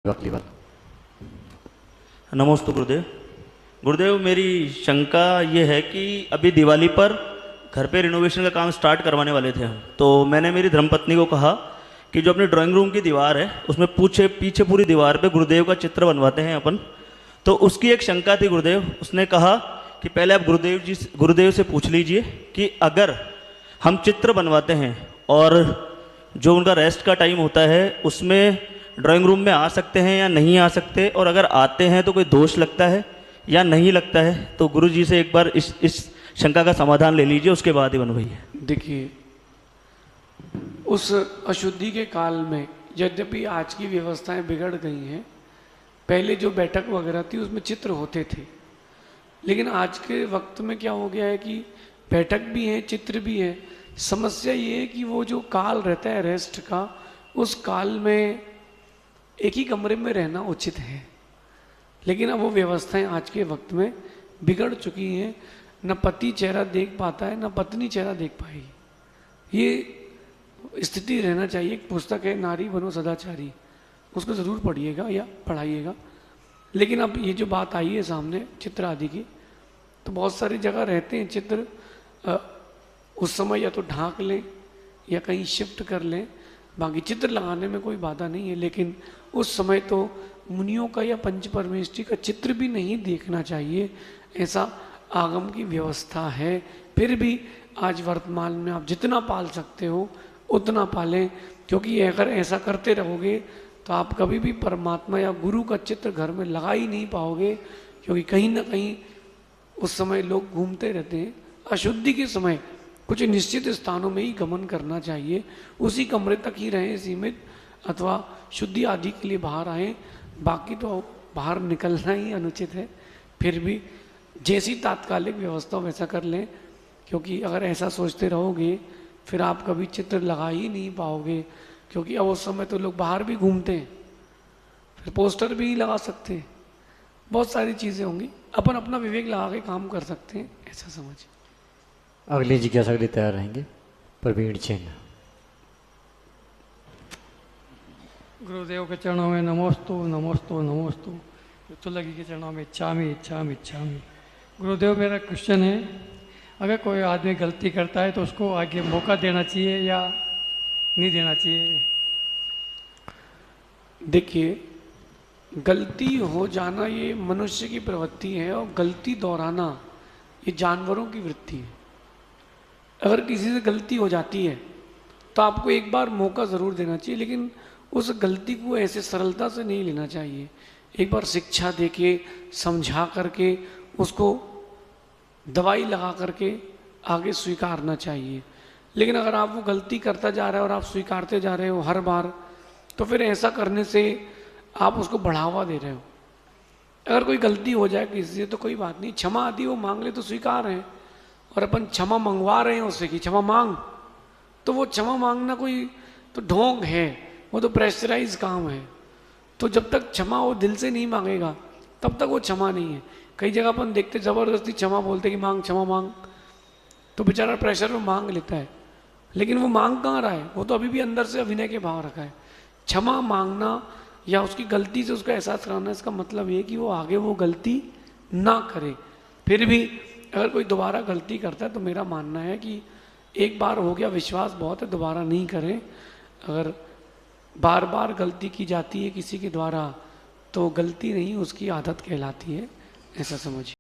अगली बात। नमस्ते गुरुदेव। गुरुदेव, मेरी शंका ये है कि अभी दिवाली पर घर पे रिनोवेशन का काम स्टार्ट करवाने वाले थे हम, तो मैंने मेरी धर्मपत्नी को कहा कि जो अपनी ड्राइंग रूम की दीवार है उसमें पीछे पूरी दीवार पे गुरुदेव का चित्र बनवाते हैं अपन। तो उसकी एक शंका थी गुरुदेव। उसने कहा कि पहले आप गुरुदेव से पूछ लीजिए कि अगर हम चित्र बनवाते हैं और जो उनका रेस्ट का टाइम होता है उसमें ड्राइंग रूम में आ सकते हैं या नहीं आ सकते, और अगर आते हैं तो कोई दोष लगता है या नहीं लगता है। तो गुरु जी से एक बार इस शंका का समाधान ले लीजिए, उसके बाद ही बनवाइए। देखिए, उस अशुद्धि के काल में यद्यपि आज की व्यवस्थाएं बिगड़ गई हैं, पहले जो बैठक वगैरह थी उसमें चित्र होते थे, लेकिन आज के वक्त में क्या हो गया है कि बैठक भी है, चित्र भी है। समस्या ये है कि वो जो काल रहता है रेस्ट का, उस काल में एक ही कमरे में रहना उचित है, लेकिन अब वो व्यवस्थाएं आज के वक्त में बिगड़ चुकी हैं। न पति चेहरा देख पाता है, न पत्नी चेहरा देख पाएगी। ये स्थिति रहना चाहिए। एक पुस्तक है नारी बनो सदाचारी, उसको ज़रूर पढ़िएगा या पढ़ाइएगा। लेकिन अब ये जो बात आई है सामने चित्र आदि की, तो बहुत सारी जगह रहते हैं चित्र, उस समय या तो ढांक लें या कहीं शिफ्ट कर लें, बाकी चित्र लगाने में कोई बाधा नहीं है। लेकिन उस समय तो मुनियों का या पंच परमेष्ठी का चित्र भी नहीं देखना चाहिए, ऐसा आगम की व्यवस्था है। फिर भी आज वर्तमान में आप जितना पाल सकते हो उतना पालें, क्योंकि अगर ऐसा करते रहोगे तो आप कभी भी परमात्मा या गुरु का चित्र घर में लगा ही नहीं पाओगे, क्योंकि कहीं ना कहीं उस समय लोग घूमते रहते हैं। अशुद्धि के समय कुछ निश्चित स्थानों में ही गमन करना चाहिए, उसी कमरे तक ही रहें सीमित, अथवा शुद्धि आदि के लिए बाहर आएँ, बाकी तो बाहर निकलना ही अनुचित है। फिर भी जैसी तात्कालिक व्यवस्था वैसा कर लें, क्योंकि अगर ऐसा सोचते रहोगे फिर आप कभी चित्र लगा ही नहीं पाओगे, क्योंकि अब उस समय तो लोग बाहर भी घूमते हैं, फिर पोस्टर भी लगा सकते हैं, बहुत सारी चीज़ें होंगी। अपन अपना विवेक लगा के काम कर सकते हैं, ऐसा समझिए। अगली जिज्ञासा के लिए तैयार रहेंगे प्रवीण चंद। गुरुदेव के चरणों में नमोस्तु नमोस्तु नमोस्तु। तुलगी के चरणों में इच्छामी इच्छामी इच्छामी। गुरुदेव, मेरा क्वेश्चन है, अगर कोई आदमी गलती करता है तो उसको आगे मौका देना चाहिए या नहीं देना चाहिए? देखिए, गलती हो जाना ये मनुष्य की प्रवृत्ति है, और गलती दोहराना ये जानवरों की वृत्ति है। अगर किसी से गलती हो जाती है तो आपको एक बार मौका ज़रूर देना चाहिए, लेकिन उस गलती को ऐसे सरलता से नहीं लेना चाहिए। एक बार शिक्षा देके, समझा करके, उसको दवाई लगा करके आगे स्वीकारना चाहिए। लेकिन अगर आप वो गलती करता जा रहे हो और आप स्वीकारते जा रहे हो हर बार, तो फिर ऐसा करने से आप उसको बढ़ावा दे रहे हो। अगर कोई गलती हो जाए किसी से तो कोई बात नहीं, क्षमा आदि वो मांग ले तो स्वीकार है, और अपन क्षमा मंगवा रहे हैं उससे कि क्षमा मांग, तो वो क्षमा मांगना कोई तो ढोंग है, वो तो प्रेशराइज काम है। तो जब तक क्षमा वो दिल से नहीं मांगेगा तब तक वो क्षमा नहीं है। कई जगह अपन देखते ज़बरदस्ती क्षमा बोलते कि मांग क्षमा मांग, तो बेचारा प्रेशर में मांग लेता है, लेकिन वो मांग कहाँ रहा है, वो तो अभी भी अंदर से अभिनय के भाव रखा है। क्षमा मांगना या उसकी गलती से उसका एहसास कराना, इसका मतलब ये कि वो आगे वो गलती ना करे। फिर भी अगर कोई दोबारा गलती करता है तो मेरा मानना है कि एक बार हो गया, विश्वास बहुत है, दोबारा नहीं करें। अगर बार बार गलती की जाती है किसी के द्वारा तो गलती नहीं, उसकी आदत कहलाती है, ऐसा समझिए।